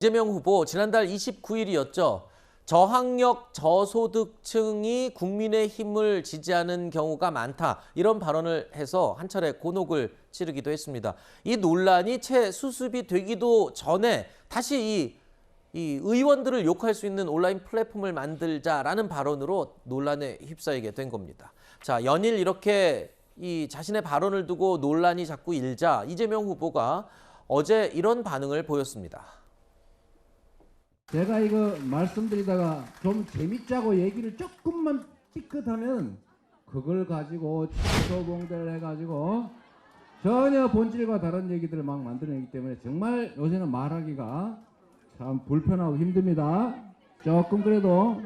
이재명 후보 지난달 29일이었죠. 저학력 저소득층이 국민의힘을 지지하는 경우가 많다. 이런 발언을 해서 한 차례 곤혹을 치르기도 했습니다. 이 논란이 채 수습이 되기도 전에 다시 이 의원들을 욕할 수 있는 온라인 플랫폼을 만들자라는 발언으로 논란에 휩싸이게 된 겁니다. 자, 연일 이렇게 이 자신의 발언을 두고 논란이 자꾸 일자 이재명 후보가 어제 이런 반응을 보였습니다. 제가 이거 말씀드리다가 좀 재밌자고 얘기를 조금만 삐끗하면 그걸 가지고 취소봉대를 해가지고 전혀 본질과 다른 얘기들을 막 만들어내기 때문에 정말 요새는 말하기가 참 불편하고 힘듭니다. 조금 그래도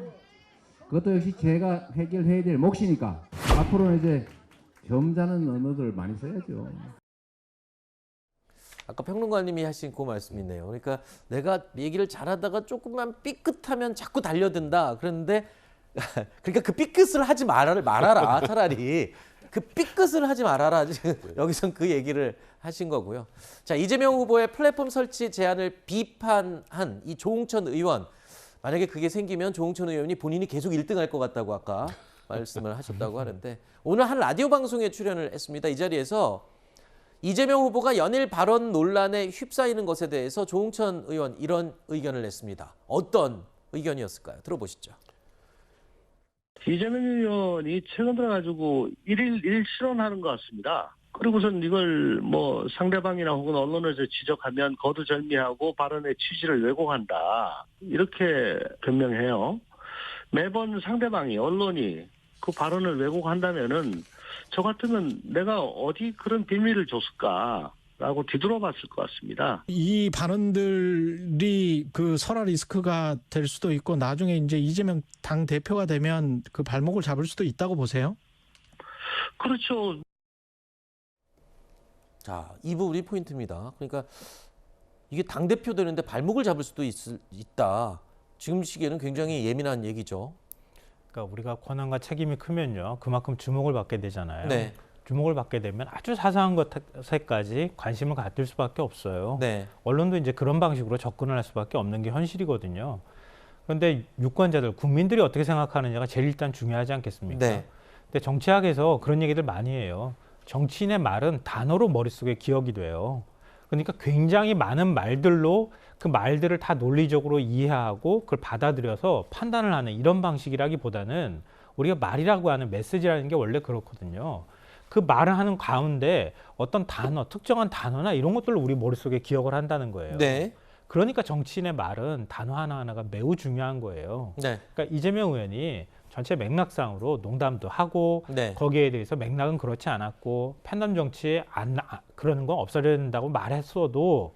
그것도 역시 제가 해결해야 될 몫이니까 앞으로는 이제 점잖은 언어들 많이 써야죠. 아까 평론가님이 하신 그 말씀이네요. 그러니까 내가 얘기를 잘하다가 조금만 삐끗하면 자꾸 달려든다. 그런데 그러니까 그 삐끗을 하지 말아라. 차라리 그 삐끗을 하지 말아라. 여기선 그 얘기를 하신 거고요. 자, 이재명 후보의 플랫폼 설치 제안을 비판한 이 조응천 의원. 만약에 그게 생기면 조응천 의원이 본인이 계속 1등할 것 같다고 아까 말씀을 하셨다고 하는데 오늘 한 라디오 방송에 출연을 했습니다. 이 자리에서 이재명 후보가 연일 발언 논란에 휩싸이는 것에 대해서 조응천 의원 이런 의견을 냈습니다. 어떤 의견이었을까요? 들어보시죠. 이재명 의원이 최근 들어가지고 일일 실언하는 것 같습니다. 그리고선 이걸 뭐 상대방이나 혹은 언론에서 지적하면 거두절미하고 발언의 취지를 왜곡한다. 이렇게 변명해요. 매번 상대방이 언론이 그 발언을 왜곡한다면은 저 같으면 내가 어디 그런 빌미를 줬을까라고 뒤돌아봤을 것 같습니다. 이 발언들이 그 설화 리스크가 될 수도 있고 나중에 이제 이재명 당 대표가 되면 그 발목을 잡을 수도 있다고 보세요? 그렇죠. 자, 이 부분이 포인트입니다. 그러니까 이게 당 대표 되는데 발목을 잡을 수도 있다. 지금 시기에는 굉장히 예민한 얘기죠. 그러니까 우리가 권한과 책임이 크면요, 그만큼 주목을 받게 되잖아요. 네. 주목을 받게 되면 아주 사소한 것에까지 관심을 갖을 수밖에 없어요. 네. 언론도 이제 그런 방식으로 접근을 할 수밖에 없는 게 현실이거든요. 그런데 유권자들, 국민들이 어떻게 생각하느냐가 제일 일단 중요하지 않겠습니까? 네. 근데 정치학에서 그런 얘기들 많이 해요. 정치인의 말은 단어로 머릿속에 기억이 돼요. 그러니까 굉장히 많은 말들로 그 말들을 다 논리적으로 이해하고 그걸 받아들여서 판단을 하는 이런 방식이라기보다는 우리가 말이라고 하는 메시지라는 게 원래 그렇거든요. 그 말을 하는 가운데 어떤 단어, 특정한 단어나 이런 것들을 우리 머릿속에 기억을 한다는 거예요. 네. 그러니까 정치인의 말은 단어 하나하나가 매우 중요한 거예요. 네. 그러니까 이재명 의원이 전체 맥락상으로 농담도 하고 네. 거기에 대해서 맥락은 그렇지 않았고 팬덤 정치에 그러는 건 없어야 된다고 말했어도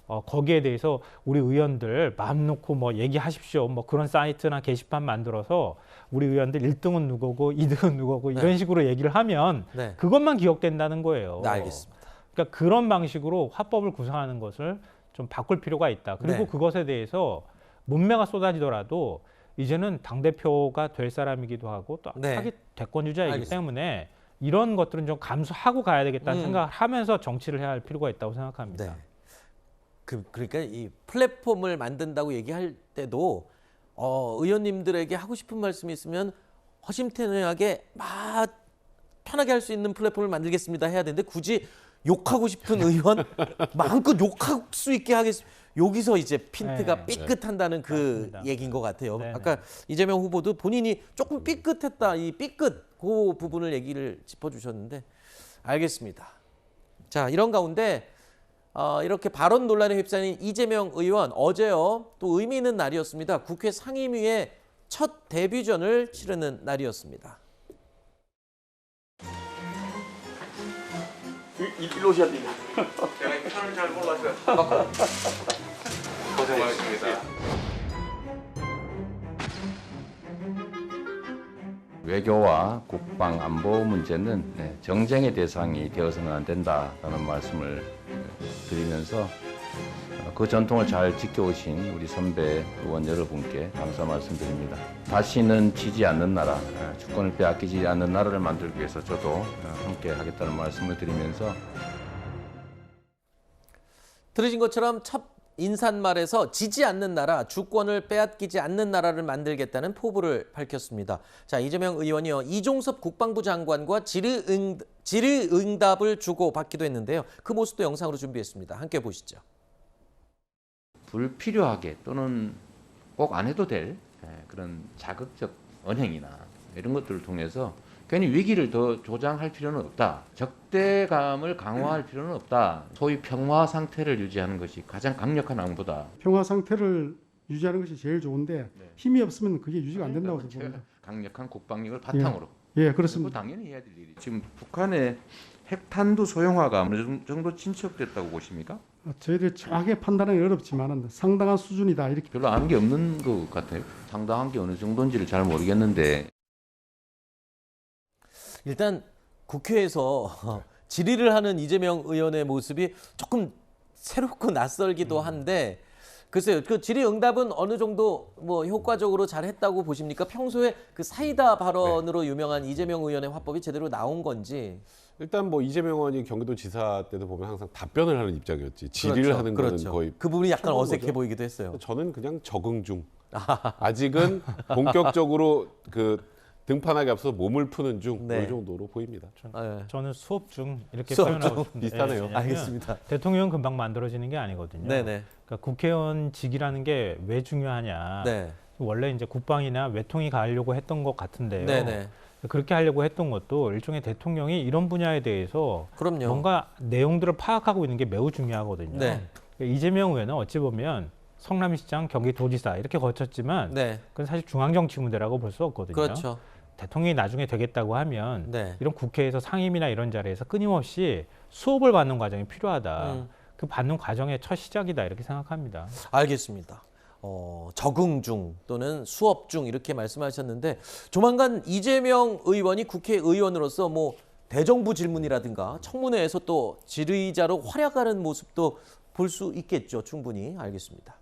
거기에 대해서 우리 의원들 마음 놓고 뭐 얘기하십시오. 뭐 그런 사이트나 게시판 만들어서 우리 의원들 1등은 누구고 2등은 누구고 이런 네. 식으로 얘기를 하면 네. 그것만 기억된다는 거예요. 네, 알겠습니다. 그러니까 그런 방식으로 화법을 구성하는 것을 좀 바꿀 필요가 있다. 그리고 네. 그것에 대해서 문매가 쏟아지더라도 이제는 당대표가 될 사람이기도 하고 또 네. 차기 대권주자이기 알겠습니다. 때문에 이런 것들은 좀 감수하고 가야 되겠다는 생각을 하면서 정치를 해야 할 필요가 있다고 생각합니다. 네. 그러니까 이 플랫폼을 만든다고 얘기할 때도 의원님들에게 하고 싶은 말씀이 있으면 허심탄회하게 막 편하게 할 수 있는 플랫폼을 만들겠습니다 해야 되는데 굳이 욕하고 싶은 의원 마음껏 욕할 수 있게 하겠습니다. 여기서 이제 핀트가 네. 삐끗한다는 그 맞습니다. 얘기인 것 같아요. 네네. 아까 이재명 후보도 본인이 조금 삐끗했다. 이 삐끗 그 부분을 얘기를 짚어주셨는데 알겠습니다. 자, 이런 가운데 이렇게 발언 논란에 휩싸인 이재명 의원 어제요 또 의미 있는 날이었습니다. 국회 상임위의 첫 데뷔전을 치르는 날이었습니다. 일로 오셔야 됩니다. 제가 편을 잘 몰라서 고생하셨습니다. 외교와 국방 안보 문제는 정쟁의 대상이 되어서는 안 된다라는 말씀을 드리면서 그 전통을 잘 지켜오신 우리 선배 의원 여러분께 감사 말씀드립니다. 다시는 지지 않는 나라, 주권을 빼앗기지 않는 나라를 만들기 위해서 저도 함께 하겠다는 말씀을 드리면서 들으신 것처럼 첫 인사말에서 지지 않는 나라, 주권을 빼앗기지 않는 나라를 만들겠다는 포부를 밝혔습니다. 자, 이재명 의원이요, 이종섭 국방부 장관과 질의응답을 주고 받기도 했는데요. 그 모습도 영상으로 준비했습니다. 함께 보시죠. 불필요하게 또는 꼭 안 해도 될 그런 자극적 언행이나 이런 것들을 통해서 괜히 위기를 더 조장할 필요는 없다. 적대감을 강화할 필요는 없다. 소위 평화 상태를 유지하는 것이 가장 강력한 안보다. 평화 상태를 유지하는 것이 제일 좋은데 힘이 없으면 그게 유지가 안 된다고 봅니다. 강력한 국방력을 바탕으로. 예, 그렇습니다. 당연히 해야 될 일이. 지금 북한의 핵탄두 소형화가 어느 정도 진척됐다고 보십니까? 저희들 정확하게 판단하기 어렵지만 상당한 수준이다 이렇게. 별로 아는 게 없는 것 같아요. 상당한 게 어느 정도인지를 잘 모르겠는데. 일단 국회에서 질의를 하는 이재명 의원의 모습이 조금 새롭고 낯설기도 한데, 글쎄요, 그 질의응답은 어느 정도 뭐 효과적으로 잘 했다고 보십니까? 평소에 그 사이다 발언으로 유명한 이재명 의원의 화법이 제대로 나온 건지. 일단 뭐 이재명 의원이 경기도지사 때도 보면 항상 답변을 하는 입장이었지 질의를 그렇죠, 하는 그렇죠. 거는 거의 그 부분이 약간 처음 어색해 거죠. 보이기도 했어요. 저는 그냥 적응 중. 아직은 본격적으로 그 등판하기 앞서 몸을 푸는 중, 네. 그 정도로 보입니다. 네. 저는 수업 중 이렇게 수업 표현하고 중. 싶은데 비슷하네요. 왜냐하면 알겠습니다. 대통령 금방 만들어지는 게 아니거든요. 네네. 그러니까 국회의원직이라는 게 왜 중요하냐. 네. 원래 이제 국방이나 외통이 가려고 했던 것 같은데요. 네네. 그렇게 하려고 했던 것도 일종의 대통령이 이런 분야에 대해서 그럼요. 뭔가 내용들을 파악하고 있는 게 매우 중요하거든요. 네. 이재명 의원은 어찌 보면 성남시장, 경기도지사 이렇게 거쳤지만 네. 그건 사실 중앙정치군대라고 볼 수 없거든요. 그렇죠. 대통령이 나중에 되겠다고 하면 네. 이런 국회에서 상임이나 이런 자리에서 끊임없이 수업을 받는 과정이 필요하다. 그 받는 과정의 첫 시작이다 이렇게 생각합니다. 알겠습니다. 적응 중 또는 수업 중 이렇게 말씀하셨는데, 조만간 이재명 의원이 국회의원으로서 뭐 대정부 질문이라든가 청문회에서 또 질의자로 활약하는 모습도 볼 수 있겠죠. 충분히. 알겠습니다.